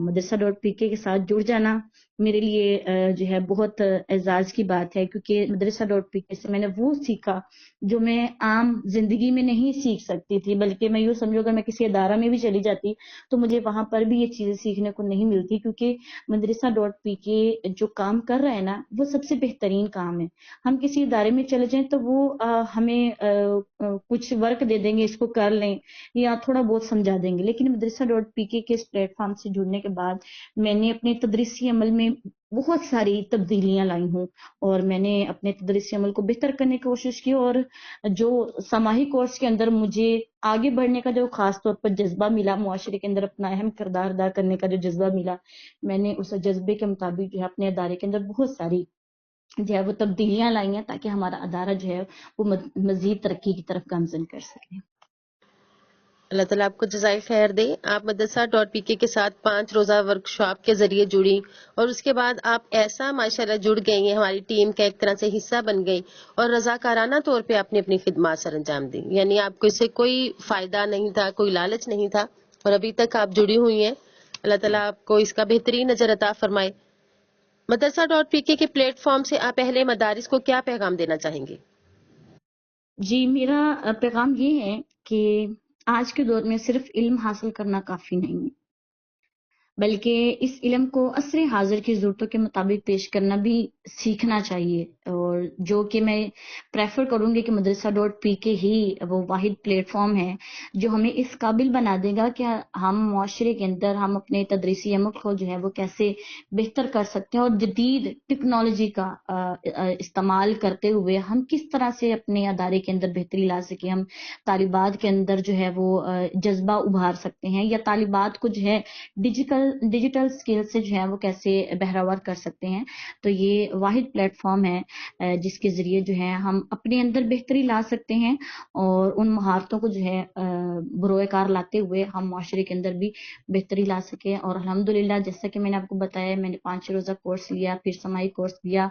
مدرسہ ڈاٹ پی کے ساتھ جڑ جانا میرے لیے جو ہے بہت اعزاز کی بات ہے، کیونکہ مدرسہ ڈاٹ پی کے سے میں نے وہ سیکھا جو میں عام زندگی میں نہیں سیکھ سکتی تھی، بلکہ میں یوں سمجھو اگر میں کسی ادارہ میں بھی چلی جاتی تو مجھے وہاں پر بھی یہ چیزیں سیکھنے کو نہیں ملتی، کیونکہ مدرسہ ڈاٹ پی کے جو کام کر رہا ہے نا وہ سب سے بہترین کام ہے. ہم کسی ادارے میں چلے جائیں تو وہ ہمیں کچھ ورک دے دیں گے، اس کو کر لیں یا تھوڑا بہت سمجھا دیں گے، لیکن مدرسہ ڈاٹ پی کے اس پلیٹ فارم سے جڑنے کے بعد میں نے اپنے تدریسی عمل میں بہت ساری تبدیلیاں لائی ہوں، اور میں نے اپنے تدریسی عمل کو بہتر کرنے کی کوشش کی. اور جو سماحی کورس کے اندر مجھے آگے بڑھنے کا جو خاص طور پر جذبہ ملا، معاشرے کے اندر اپنا اہم کردار ادا کرنے کا جو جذبہ ملا، میں نے اس جذبے کے مطابق جو ہے اپنے ادارے کے اندر بہت ساری جو ہے وہ تبدیلیاں لائی ہیں تاکہ ہمارا ادارہ جو ہے وہ مزید ترقی کی طرف گامزن کر سکے. اللہ تعالیٰ آپ کو جزائے خیر دے. آپ مدرسہ ڈاٹ پی کے ساتھ 5 روزہ ورکشاپ کے ذریعے جڑی اور اس کے بعد آپ ایسا ماشاءاللہ جڑ گئی ہیں، ہماری ٹیم کا ایک طرح سے حصہ بن گئی اور رضاکارانہ طور پہ آپ نے اپنی خدمات سر انجام دی. یعنی آپ کو اس سے کوئی فائدہ نہیں تھا، کوئی لالچ نہیں تھا اور ابھی تک آپ جڑی ہوئی ہیں. اللہ تعالیٰ آپ کو اس کا بہترین اجر عطا فرمائے. مدرسہ ڈاٹ پی کے پلیٹ فارم سے آپ اہل مدارس کو کیا پیغام دینا چاہیں گے؟ جی، میرا پیغام یہ ہے کہ آج کے دور میں صرف علم حاصل کرنا کافی نہیں ہے، بلکہ اس علم کو عصر حاضر کی ضرورتوں کے مطابق پیش کرنا بھی سیکھنا چاہیے. اور جو کہ میں پریفر کروں گی کہ مدرسہ ڈاٹ پی کے ہی وہ واحد پلیٹ فارم ہے جو ہمیں اس قابل بنا دے گا کہ ہم معاشرے کے اندر ہم اپنے تدریسی عمل کو جو ہے وہ کیسے بہتر کر سکتے ہیں، اور جدید ٹیکنالوجی کا استعمال کرتے ہوئے ہم کس طرح سے اپنے ادارے کے اندر بہتری لا سکیں، ہم طالبات کے اندر جو ہے وہ جذبہ ابھار سکتے ہیں، یا طالبات کو جو ہے ڈیجیٹل سکل سے جو ہے وہ کیسے بہراور کر سکتے ہیں. تو یہ واحد پلیٹ فارم ہے جس کے ذریعے جو ہے ہم اپنے اندر بہتری لا سکتے ہیں اور ان مہارتوں کو جو ہے بروئے کار لاتے ہوئے ہم معاشرے کے اندر بھی بہتری لا سکیں. اور الحمدللہ جیسا کہ میں نے آپ کو بتایا، میں نے 5 روزہ کورس لیا، پھر سمائی کورس لیا،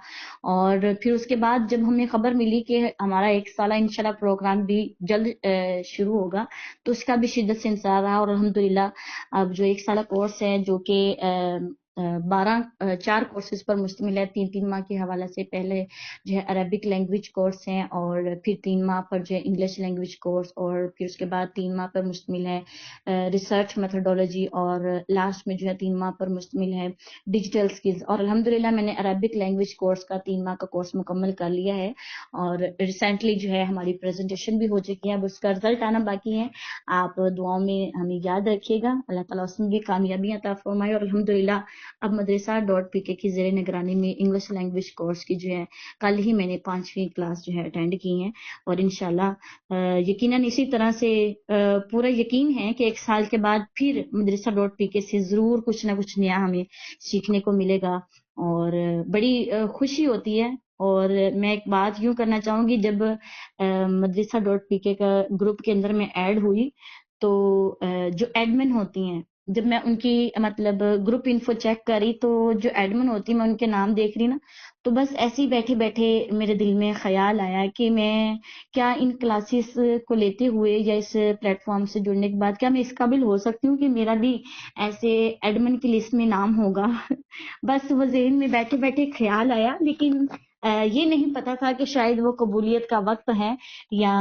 اور پھر اس کے بعد جب ہمیں خبر ملی کہ ہمارا 1 سالہ انشاءاللہ پروگرام بھی جلد شروع ہوگا تو اس کا بھی شدت سے انتظار رہا. اور الحمدللہ اب جو 1 سالہ کورس ہے جو کہ 4 کورسز پر مشتمل ہے، 3 ماہ کے حوالے سے. پہلے جو ہے عربک لینگویج کورس ہیں، اور پھر 3 ماہ پر جو ہے انگلش لینگویج کورس، اور پھر اس کے بعد 3 ماہ پر مشتمل ہے ریسرچ میتھڈولوجی، اور لاسٹ میں جو ہے 3 ماہ پر مشتمل ہے ڈیجیٹل سکلز. اور الحمدللہ میں نے عربک لینگویج کورس کا 3 ماہ کا کورس مکمل کر لیا ہے، اور ریسنٹلی جو ہے ہماری پریزنٹیشن بھی ہو چکی ہے، اب اس کا رزلٹ آنا باقی ہے. آپ دعاؤں میں ہمیں یاد رکھیے گا، اللہ تعالیٰ اس میں بھی کامیابیاں عطا فرمائے. اور الحمدللہ اب مدرسہ ڈاٹ پی کے کی زیر نگرانی میں انگلش لینگویج کورس کی جو ہے کل ہی میں نے 5ویں کلاس جو ہے اٹینڈ کی ہیں، اور انشاءاللہ یقیناً اسی طرح سے پورا یقین ہے کہ 1 سال کے بعد پھر مدرسہ ڈاٹ پی کے سے ضرور کچھ نہ کچھ نیا ہمیں سیکھنے کو ملے گا، اور بڑی خوشی ہوتی ہے. اور میں ایک بات یوں کرنا چاہوں گی، جب مدرسہ ڈاٹ پی کے کا گروپ کے اندر میں ایڈ ہوئی تو جو ایڈمن ہوتی ہیں، جب میں ان کی مطلب گروپ انفو چیک کری تو جو ایڈمن ہوتی میں ان کے نام دیکھ رہی نا، تو بس ایسے ہی بیٹھے بیٹھے میرے دل میں خیال آیا کہ میں کیا ان کلاسز کو لیتے ہوئے یا اس پلیٹ فارم سے جڑنے کے بعد کیا میں اس قابل ہو سکتی ہوں کہ میرا بھی ایسے ایڈمن کی لسٹ میں نام ہوگا. بس وہ ذہن میں بیٹھے بیٹھے خیال آیا، لیکن یہ نہیں پتا تھا کہ شاید وہ قبولیت کا وقت ہے یا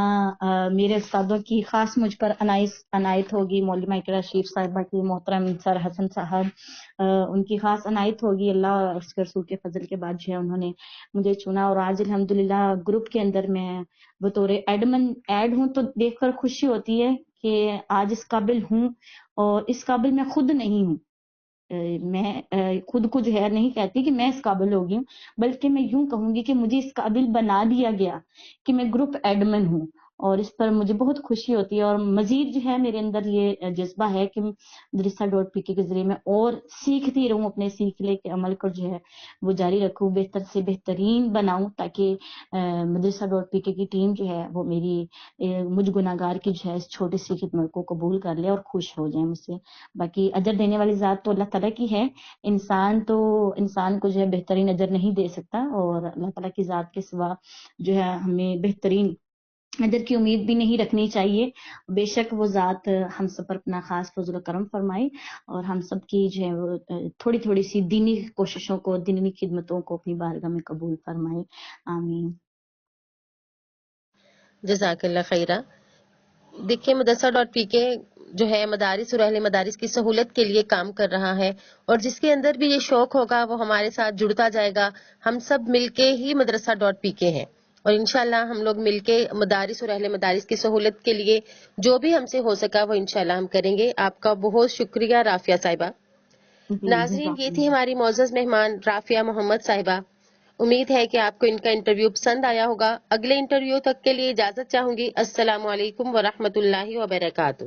میرے استادوں کی خاص مجھ پر عنایت ہوگی، مولوی اقرا شریف صاحبہ کی، محترم سر حسن صاحب ان کی خاص عنایت ہوگی. اللہ اور اس کے رسول کے فضل کے بعد جو ہے انہوں نے مجھے چنا، اور آج الحمدللہ گروپ کے اندر میں بطور ایڈمن ایڈ ہوں، تو دیکھ کر خوشی ہوتی ہے کہ آج اس قابل ہوں، اور اس قابل میں خود نہیں ہوں. میں خود کو جو ہے نہیں کہتی کہ میں اس قابل ہو گئی ہوں، بلکہ میں یوں کہوں گی کہ مجھے اس قابل بنا دیا گیا کہ میں گروپ ایڈمن ہوں، اور اس پر مجھے بہت خوشی ہوتی ہے، اور مزید جو ہے میرے اندر یہ جذبہ ہے کہ مدرسہ ڈاٹ پی کے ذریعے میں اور سیکھتی رہوں، اپنے سیکھنے کے عمل کو جو ہے وہ جاری رکھوں، بہتر سے بہترین بناؤں، تاکہ مدرسہ ڈاٹ پی کے کی ٹیم جو ہے وہ میری مجھ گناہگار کی جو ہے اس چھوٹی سی خدمت کو قبول کر لے اور خوش ہو جائے مجھ سے۔ باقی اجر دینے والی ذات تو اللہ تعالیٰ کی ہے، انسان کو جو ہے بہترین اجر نہیں دے سکتا، اور اللہ تعالیٰ کی ذات کے سوا جو ہے ہمیں بہترین اجر کی امید بھی نہیں رکھنی چاہیے۔ بے شک وہ ذات ہم سب پر اپنا خاص فضل و کرم فرمائے، اور ہم سب کی جو ہے وہ تھوڑی تھوڑی سی دینی کوششوں کو، دینی خدمتوں کو اپنی بارگاہ میں قبول فرمائے، آمین۔ جزاک اللہ خیرہ۔ دیکھیے مدرسہ ڈاٹ پی کے جو ہے مدارس اور اہل مدارس کی سہولت کے لیے کام کر رہا ہے، اور جس کے اندر بھی یہ شوق ہوگا وہ ہمارے ساتھ جڑتا جائے گا۔ ہم سب مل کے ہی مدرسہ ڈاٹ پی کے ہیں، اور انشاءاللہ ہم لوگ مل کے مدارس اور اہل مدارس کی سہولت کے لیے جو بھی ہم سے ہو سکا وہ انشاءاللہ ہم کریں گے۔ آپ کا بہت شکریہ رافیہ صاحبہ۔ جی ناظرین، یہ جزاک تھی اللہ۔ ہماری معزز مہمان رافیہ محمد صاحبہ۔ امید ہے کہ آپ کو ان کا انٹرویو پسند آیا ہوگا۔ اگلے انٹرویو تک کے لیے اجازت چاہوں گی۔ السلام علیکم ورحمۃ اللہ وبرکاتہ۔